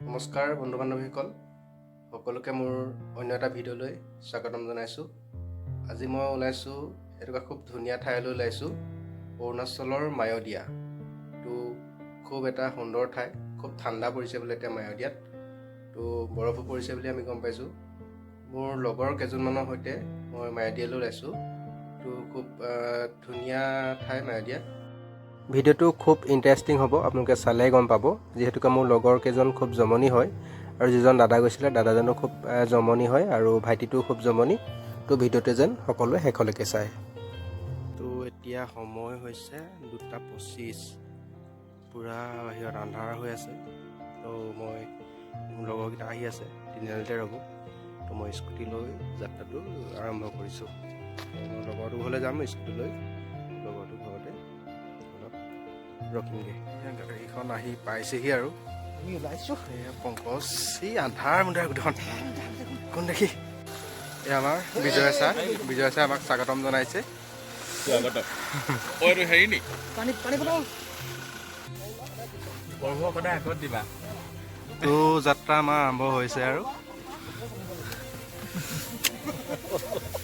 নমস্কাৰ বন্ধু বান্ধৱীসকল, সকলোকে মোৰ অন্য এটা ভিডিঅ'লৈ স্বাগতম জনাইছোঁ। আজি মই ওলাইছোঁ এটুকুৰা খুব ধুনীয়া ঠাইলৈ ওলাইছোঁ, অৰুণাচলৰ মায়'দিয়া। তো খুব এটা সুন্দৰ ঠাই, খুব ঠাণ্ডা পৰিছে বোলে এতিয়া মায়'দিয়াত, তো বৰফো পৰিছে বুলি আমি গম পাইছোঁ। মোৰ লগৰ কেইজনমানৰ সৈতে মই মায়'দিয়ালৈ ওলাইছোঁ। তো খুব ধুনীয়া ঠাই মায়'দিয়া। ভিডিঅ'টো খুব ইণ্টাৰেষ্টিং হ'ব, আপোনালোকে চালেই গম পাব। যিহেতুকে মোৰ লগৰ কেইজন খুব জমনি হয়, আৰু যিজন দাদা গৈছিলে দাদাজনো খুব জমনি হয়, আৰু ভাইটিটোও খুব জমনি। তো ভিডিঅ'টো যেন সকলোৱে শেষলৈকে চায়। তো এতিয়া সময় হৈছে 2:25, পূৰা বাহিৰত আন্ধাৰ হৈ আছে। তো মই মোৰ লগৰকেইটা আহি আছে, তিনিআলিতে ৰ'ব। তো মই স্কুটি লৈ যাত্ৰাটো আৰম্ভ কৰিছোঁ। মোৰ লগৰটো ঘৰলৈ যাম স্কুটি লৈ, লগৰটো ঘৰতে ৰখিমগৈ। গাড়ীখন আহি পাইছেহি আৰু আমি ওলাইছোঁ। এয়া পংকজ, এই আন্ধাৰ মুন্ধাৰ গোটেইখন কোন দেখি। এই আমাৰ বিজয় ছাৰ আমাক স্বাগতম জনাইছে। তো যাত্ৰা আমাৰ আৰম্ভ হৈছে আৰু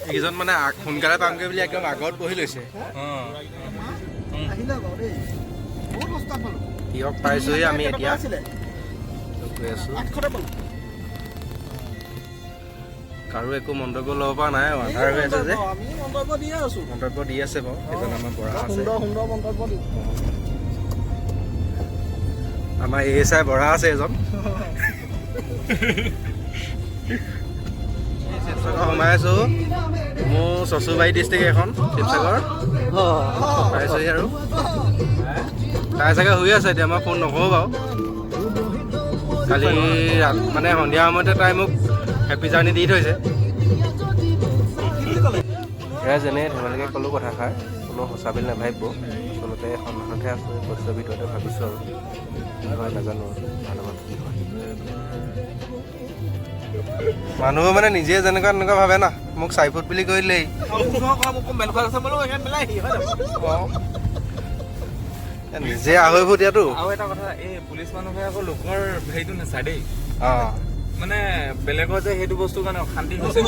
এইকেইজন মানে সোনকালে পামগৈ বুলি একদম আগত বহি লৈছে। কিয়ক পাইছোঁহি আমি এতিয়া গৈ আছোঁ। কাৰো একো মন্তব্য ল'ব পৰা নাই, আন্ধাৰ হৈ আছে যে। মন্তব্য দি আছে বাৰু, এজন আমাৰ বৰা আছে, আমাৰ ASI বৰা আছে এজন। শিৱসাগৰ সোমাই আছোঁ, মোৰ চচুবাৰী ডিষ্ট্ৰিক্ট এখন শিৱসাগৰ পাইছোঁহি আৰু তাই চাগে শুই আছে। এতিয়া মই ফোন নকৰোঁ বাৰু, কালি মানে সন্ধিয়া সময়তে তাই মোক হেপী জাৰ্ণি দি থৈছে। এয়া যেনে ধেমালিকৈ ক'লোঁ কথাষাৰ, কোনো সঁচা বুলি নাভাবিব। আচলতে সন্মানতহে আছোঁ, বস্তুৰ ভিতৰতে ভাবিছোঁ আৰু কি হয় নাজানো, ভালমান কি হয়। মানুহ মানে নিজে যেনেকুৱা তেনেকুৱা ভাবে না, মোক 4 ফুট বুলি কৈ দিলেই। নিজে 2.5 ফুট ইয়াতো। আৰু এটা কথা, এই পুলিচ মানুহে আকৌ লোকৰ হেৰিটো নাচায় দেই। মানে বেলেগৰ যে সেইটো বস্তুৰ কাৰণে অশান্তি হৈছে।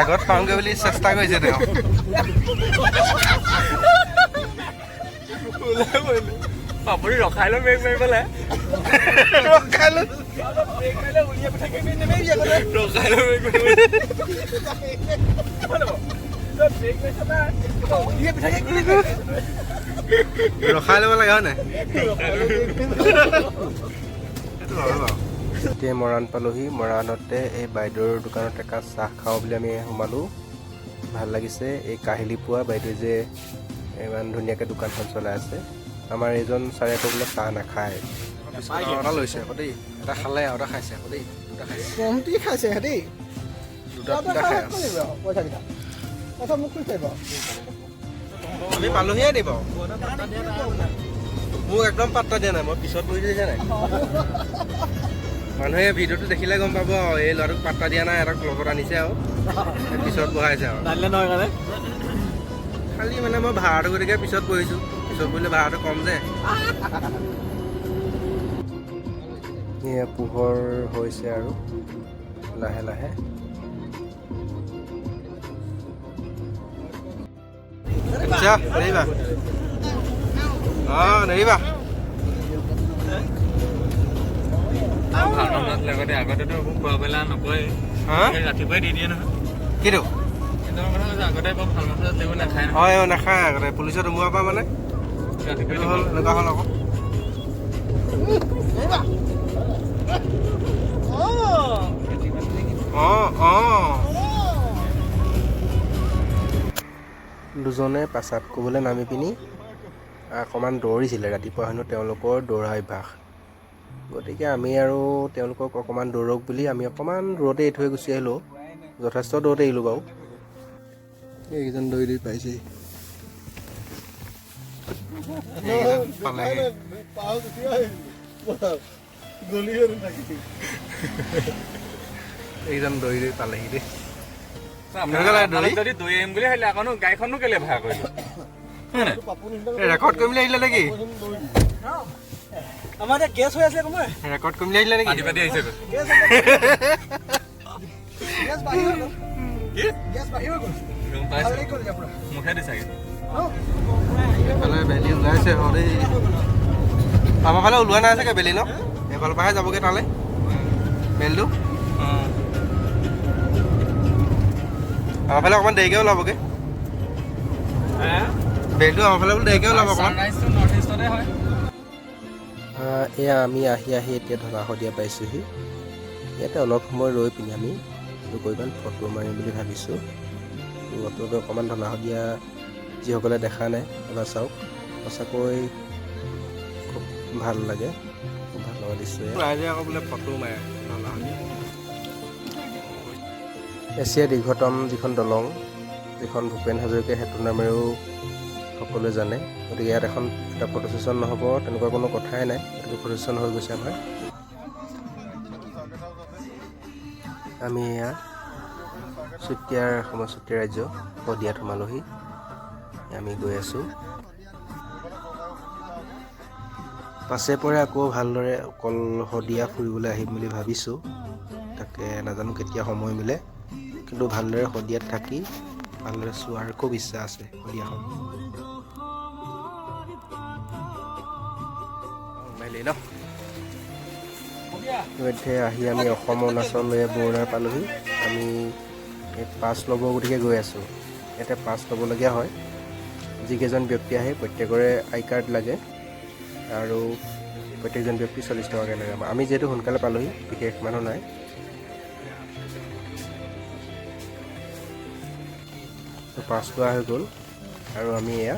আগত পাওঁগৈ বুলি চেষ্টা কৰিছে তেওঁ। আপুনি ৰখাই লৈ বেগ মাৰি পেলাই ৰখাই ল'ব লাগে হয় নাই? এতিয়া মৰাণ পালোহি। মৰাণতে এই বাইদেউৰ দোকানত একাপ চাহ খাওঁ বুলি আমি সোমালোঁ। ভাল লাগিছে। এই কাহিলি পোৱা বাইদেৱে যে ইমান ধুনীয়াকৈ দোকানখন চলাই আছে। আমাৰ এইজন ছাৰে আকৌ বোলে চাহ নাখায়। এটা লৈছে আকৌ দেই, এটা খালে আৰু এটা খাইছে আকৌ দেই, দুটা খাইছে, কমটি খাইছে সিহঁতি, দুটা খাই আছে। পইচাকেইটা মোক খুজি পাৰিব। আমি পালোহিয়ে নি বাৰু? মোক একদম পাত্তা দিয়া নাই, মই পিছত বহি দিছে নাই। মানুহে ভিডিঅ'টো দেখিলে গম পাব আৰু এই ল'ৰাটোক পাত্তা দিয়া নাই, এটাক লগত আনিছে আৰু পিছত বহাইছে আৰু। খালি মানে মই ভাড়াটো গতিকে পিছত বহিছোঁ, পিছত বহিলে ভাড়াটো কম যে। এয়া পোহৰ হৈছে আৰু লাহে লাহে। আচ্ছা নেৰিবা, নেৰিবা। আগতেতো খোৱা বেলা নকয়, ৰাতিপুৱাই দি দিয়ে নহয়। কিটো আগতে ভাল মাছ নাখায়। হয় নাখায় আগতে, পুলিচত সোমোৱাৰ পৰা মানে ৰাতিপুৱাই হ'ল এনেকুৱা হ'ল আকৌ। দুজনে পেচাব কৰিবলৈ নামি পিনি অকণমান দৌৰিছিলে। ৰাতিপুৱা হেনো তেওঁলোকৰ দৌৰা অভ্যাস, গতিকে আমি আৰু তেওঁলোকক অকণমান দৌৰক বুলি আমি অকণমান দূৰতে এৰি থৈ গুচি আহিলোঁ। যথেষ্ট দূৰতে এৰিলোঁ বাৰু। এইকেইজন দৌৰি পাইছেহি। এইজন দৌৰি দৌৰি পালেহি দেই আপোনালোকে যদি দৈ আহিম বুলি ভাবিলে আকৌ গাড়ীখনো কেলে ভাড়া কৰিলে ৰেকৰ্ড কৰিম বুলি আহিলে নেকি আমাৰ এতিয়া গেছ হৈ আছে কমে ৰেকৰ্ড কৰিম বুলি আহিলে নেকি পাতি পাতি আহিছে গেছ বাঢ়ি গ'ল গেছ বাঢ়ি গ'ল গম পাইছো ভালেই কৰিলে আপোনাৰ মুখে দি চাগে এইফালে বেলি ওলাইছে দেই আমাৰ ফালে ওলোৱা নাই চাগে বেলি ন এইফালৰ পৰাহে যাবগৈ তালৈ বেলিটো আমাৰ ফালে অকণমান দেৰিকৈ ওলাবগৈ বেলিটো আমাৰ ফালে বোলো দেৰিকৈ ওলাব অকণমান ছানৰাইজটো নৰ্থ ইষ্টতে হয় এয়া আমি আহি এতিয়া ধনাশদিয়া পাইছোঁহি ইয়াতে অলপ সময় ৰৈ পিনি আমি দুকৈমান ফটো মাৰিম বুলি ভাবিছোঁ আপোনালোকে অকণমান ধনাশদিয়া যিসকলে দেখা নাই এবাৰ চাওক সঁচাকৈ খুব ভাল লাগে খুব ভাল লগা দৃশ্য ৰাইজে আকৌ বোলে ফটো মাৰে এছিয়াৰ দীৰ্ঘতম যিখন দলং যিখন ভূপেন হাজৰিকা সেতু নামেৰেও সকলোৱে জানে গতিকে ইয়াত এখন এটা ফটো ছেশ্যন নহ'ব তেনেকুৱা কোনো কথাই নাই গতিকে ফটো ছেশ্যন হৈ গৈছে আমাৰ আমি এয়া চুতীয়াৰ সমচুতীয়া ৰাজ্য শদিয়াত সোমালোহি আমি গৈ আছোঁ পাছে পৰে আকৌ ভালদৰে অকল শদিয়া ফুৰিবলৈ আহিম বুলি ভাবিছোঁ তাকে নাজানো কেতিয়া সময় মিলে কিন্তু ভালদৰে শদিয়াত থাকি ভালদৰে চোৱাৰ খুব ইচ্ছা আছে শদিয়াখন ইতিমধ্যে আহি আমি অসম অৰুণাচল বৰ্ডাৰ পালোহি আমি পাছ ল'ব গতিকে গৈ আছোঁ ইয়াতে পাছ ল'বলগীয়া হয় যিকেইজন ব্যক্তি আহে প্ৰত্যেকৰে আই কাৰ্ড লাগে আৰু প্ৰত্যেকজন ব্যক্তি 40 টকাকৈ লাগে আমি যিহেতু সোনকালে পালোহি বিশেষ মানুহ নাই পাছ লোৱা হৈ গ'ল আৰু আমি এয়া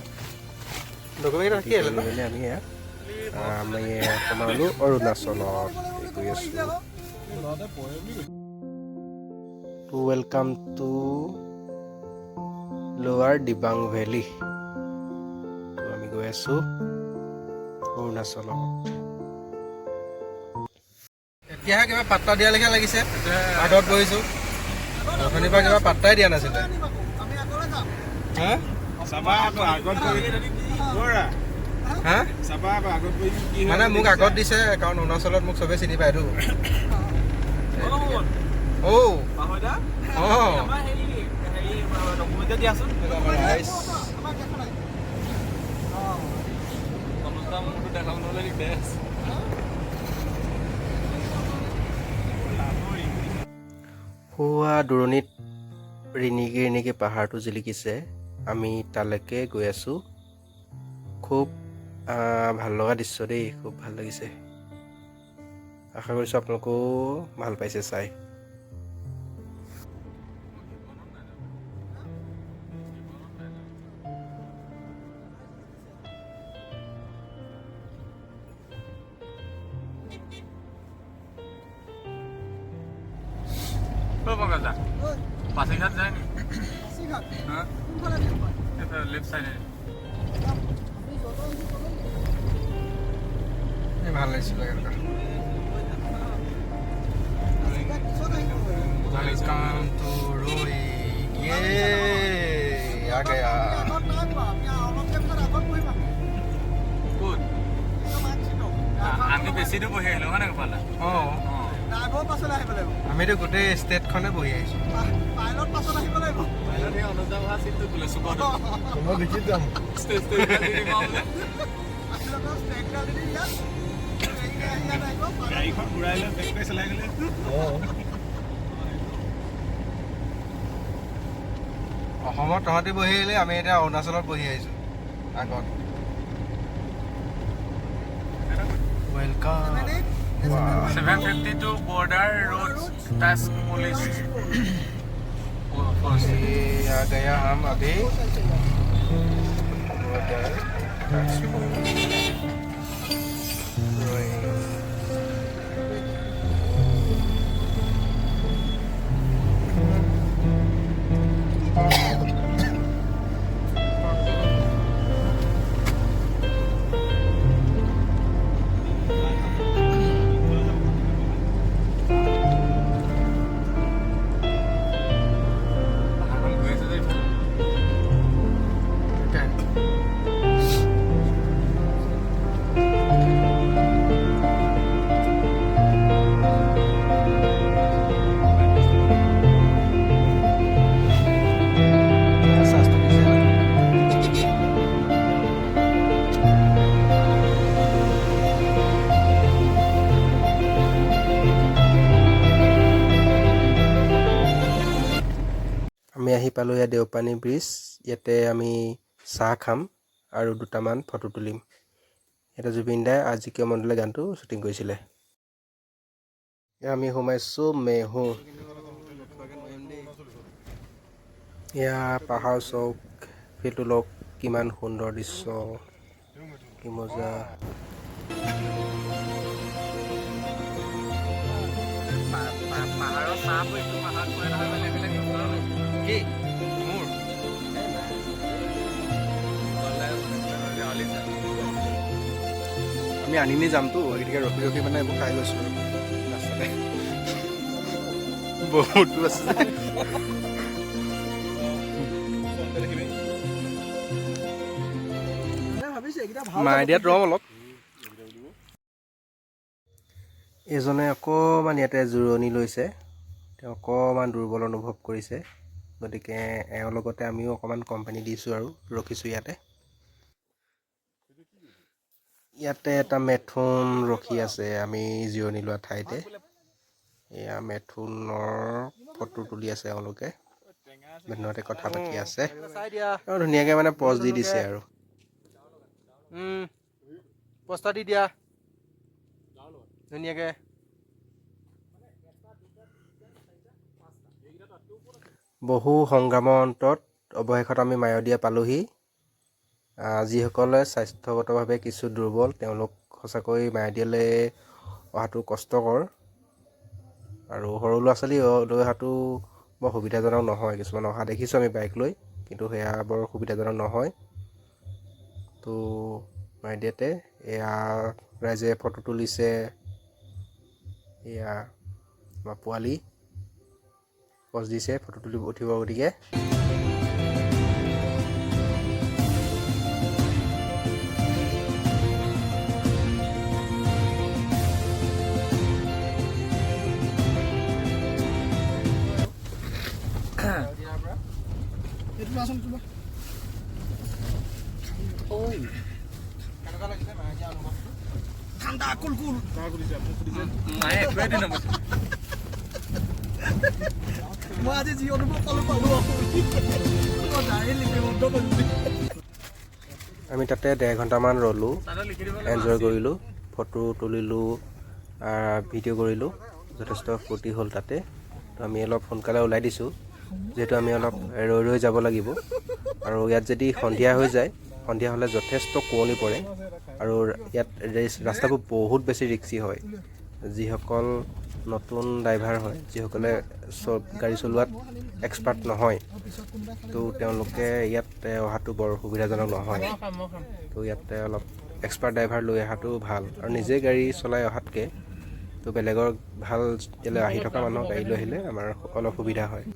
আমি সোমালোঁ অৰুণাচলত গৈ আছোঁ ৱেলকাম টু লোৱাৰ দিবাং ভেলী আমি গৈ আছোঁ অৰুণাচলত এতিয়াহে কিবা পাত্তা দিয়া লেখীয়া লাগিছে আগত বহিছোঁ অথনিৰ পৰা কিবা পাত্তাই দিয়া নাছিলে মানে মোক আগত দিছে কাৰণ অৰুণাচলত মোক চবেই চিনি পায়তো হোৱা দূৰণিত ৰিণিকি পাহাৰটো জিলিকিছে আমি তালৈকে গৈ আছোঁ খুব ভাল লগা দৃশ্য দেই খুব ভাল লাগিছে আশা কৰিছোঁ আপোনালোকেও ভাল পাইছে চাই পাছিঘাট যায় নি লেফট চাইডে ভাল লাগিছিল वेलकम टू रोई ये आ गया আমি বেছি দূৰ বহি আহিলোঁ হয় নাই পালা আমিতো গোটেই ষ্টেটখনে বহি আহিছোঁ অসমত তহঁতি বহি আহিলে আমি এতিয়া অৰুণাচলত বহি আহিছোঁ আগত welcome 752 border road task police आ गया हम अभी border task আহি পালোঁ ইয়াত দেওপানী ব্ৰিজ। ইয়াতে আমি চাহ খাম আৰু দুটামান ফটো তুলিম। ইয়াতে জুবিন দাই আজি কিয় মন দিলে গানটো শ্বুটিং কৰিছিলে। আমি সোমাইছোঁ মেহু। এয়া পাহাৰ চৌক, সেইটো লওক কিমান সুন্দৰ দৃশ্য, কি মজা। পাহাৰৰ চাহ পৰিটো পাহাৰত পৰে নহয়, বেলেগ বেলেগ কি মোৰ আমি আনিনি যামতো, গতিকে ৰখি ৰখি মানে এইবোৰ খাই লৈছোঁ আৰু ৰাস্তাতে বহুতো আছে। মাইডিয়াত ৰম অলপ। এজনে অকণমান ইয়াতে জিৰণি লৈছে, তেওঁ অকণমান দুৰ্বল অনুভৱ কৰিছে, গতিকে এওঁৰ লগতে আমিও অকণমান কোম্পানী দিছোঁ আৰু ৰখিছোঁ ইয়াতে। ইয়াতে এটা মেথুন ৰখি আছে আমি জিৰণি লোৱা ঠাইতে। এয়া মেথুনৰ ফটো তুলি আছে এওঁলোকে, মেথুনতে কথা পাতি আছে আৰু ধুনীয়াকৈ মানে পজ দি দিছে আৰু পস্তা দি দিয়া ধুনীয়াকৈ। বহু সংগ্ৰামৰ অন্তত অৱশেষত আমি মায়'দিয়া পালোহি। যিসকলে স্বাস্থ্যগতভাৱে কিছু দুৰ্বল, তেওঁলোক সঁচাকৈ মায়'দিয়ালৈ অহাটো কষ্টকৰ, আৰু সৰু ল'ৰা ছোৱালী লৈ অহাটো বৰ সুবিধাজনক নহয়। কিছুমান অহা দেখিছোঁ আমি বাইক লৈ, কিন্তু সেয়া বৰ সুবিধাজনক নহয়। তো মায়'দিয়াতে এয়া ৰাইজে ফটো তুলিছে। এয়া আমাৰ পোৱালি পজ দিছে ফটো তুলি উঠিব, গতিকে ঠাণ্ডা কুল কুল মই আজি যি অনুভৱ পালোঁ আমি তাতে 1.5 ঘণ্টামান ৰ'লোঁ, এনজয় কৰিলোঁ, ফটো তুলিলোঁ, ভিডিঅ' কৰিলোঁ, যথেষ্ট ফূৰ্তি হ'ল তাতে। তো আমি অলপ সোনকালে ওলাই দিছোঁ, যিহেতু আমি অলপ ৰৈ ৰৈ যাব লাগিব, আৰু ইয়াত যদি সন্ধিয়া হৈ যায়, সন্ধিয়া হ'লে যথেষ্ট কুঁৱলী পৰে, আৰু ইয়াত ৰাস্তাবোৰ বহুত বেছি ৰিক্সি হয়। যিসকল নতুন ড্ৰাইভাৰ হয়, যিসকলে গাড়ী চলোৱাত এক্সপাৰ্ট নহয়, তো তেওঁলোকে ইয়াত অহাটো বৰ সুবিধাজনক নহয়। তো ইয়াতে অলপ এক্সপাৰ্ট ড্ৰাইভাৰ লৈ অহাটো ভাল, আৰু নিজে গাড়ী চলাই অহাতকৈ তো বেলেগৰ ভাল ইয়ালৈ আহি থকা মানুহৰ গাড়ী লৈ আহিলে আমাৰ অলপ সুবিধা হয়।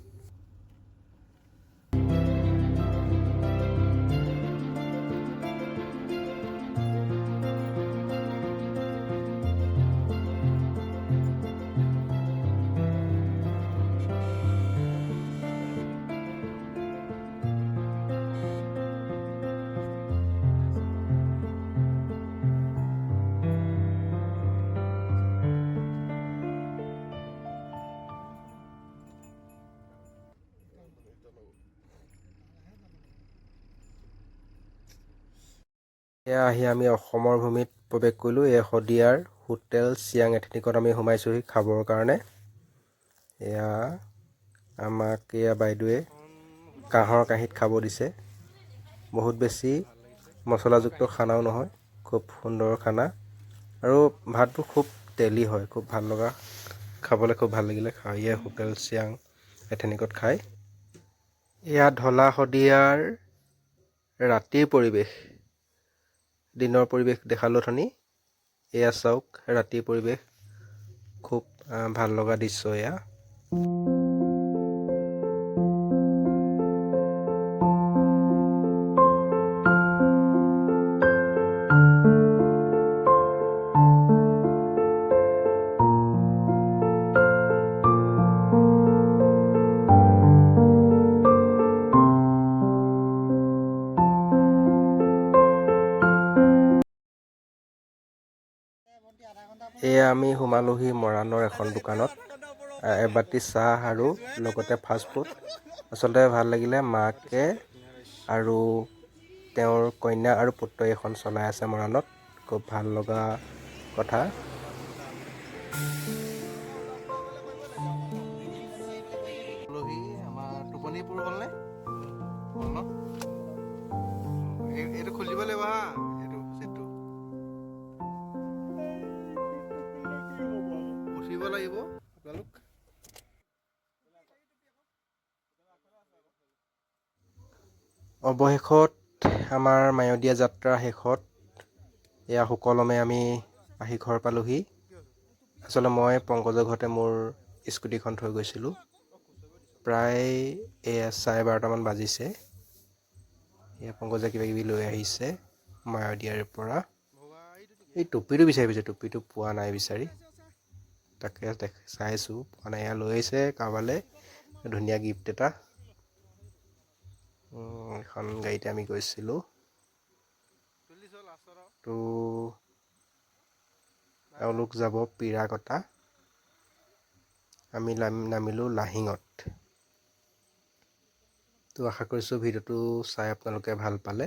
এয়া আহি আমি অসমৰ ভূমিত প্ৰৱেশ কৰিলোঁ। এই শদিয়াৰ হোটেল চিয়াং এথেনিকত আমি সোমাইছোঁহি খাবৰ কাৰণে। এয়া আমাক এয়া বাইদেৱে কাঁহৰ কাঁহীত খাব দিছে। বহুত বেছি মছলাযুক্ত খানাও নহয়, খুব সুন্দৰ খানা, আৰু ভাতবোৰ খুব তেলি হয়, খুব ভাল লগা, খাবলৈ খুব ভাল লাগিলে। এয়া হোটেল চিয়াং এথেনিকত খাই। এয়া ঢলা শদিয়াৰ ৰাতিৰ পৰিৱেশ। দিনৰ পৰিৱেশ দেখালোঁ অথনি, এয়া চাওক ৰাতিৰ পৰিৱেশ, খুব ভাল লগা দৃশ্য এয়া। এয়া আমি সোমালোহি মৰাণৰ এখন দোকানত। এবাতি চাহ আৰু লগতে ফাষ্টফুড। আচলতে ভাল লাগিলে, মাকে আৰু তেওঁৰ কন্যা আৰু পুত্ৰই এখন চলাই আছে মৰাণত, খুব ভাল লগা কথা। আমাৰ টোপনিপুৰ হ'লনে? হ'ল ন? এইটো খুলি দিব লাগিব হা, এইটো চিটটো উঠিব লাগিব আপোনালোক। অৱশেষত আমাৰ মায়'দিয়া যাত্ৰা শেষত এয়া সুকলমে আমি আহি ঘৰ পালোহি। আচলতে মই পংকজৰ ঘৰতে মোৰ স্কুটিখন থৈ গৈছিলোঁ। প্ৰায় এয়া 12:30মান বাজিছে। এয়া পংকজে কিবা কিবি লৈ আহিছে মায়'দিয়াৰ পৰা। এই টুপিটো বিচাৰি ফুৰিছে, টুপিটো পোৱা নাই বিচাৰি, তাকে চাইছোঁ পোৱা নাই। এয়া লৈ আহিছে কাৰোবালৈ, ধুনীয়া গিফ্ট এটা। এখন গাড়ীতে আমি গৈছিলোঁ তো এওঁলোক যাব পিৰাকটা, আমি নামিলোঁ লাহিঙত। তো আশা কৰিছোঁ ভিডিঅ'টো চাই আপোনালোকে ভাল পালে।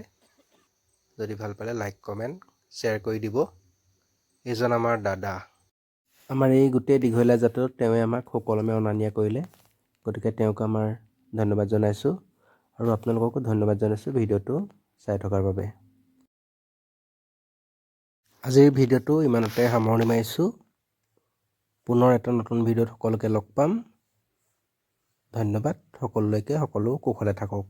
যদি ভাল পালে লাইক কমেণ্ট শ্বেয়াৰ কৰি দিব। এইজন আমাৰ দাদা। আমাৰ এই গোটেই দীঘলীয়া যাত্ৰাটোত তেওঁৱে আমাক সুকলমে অনা নিয়া কৰিলে, গতিকে তেওঁক আমাৰ ধন্যবাদ জনাইছোঁ আৰু আপোনালোককো ধন্যবাদ জনাইছোঁ ভিডিঅ'টো চাই থকাৰ বাবে। আজিৰ ভিডিঅ'টো ইমানতে সামৰণি মাৰিছোঁ। পুনৰ এটা নতুন ভিডিঅ'ত সকলোকে লগ পাম। ধন্যবাদ সকলোলৈকে, সকলো কুশলে থাকক।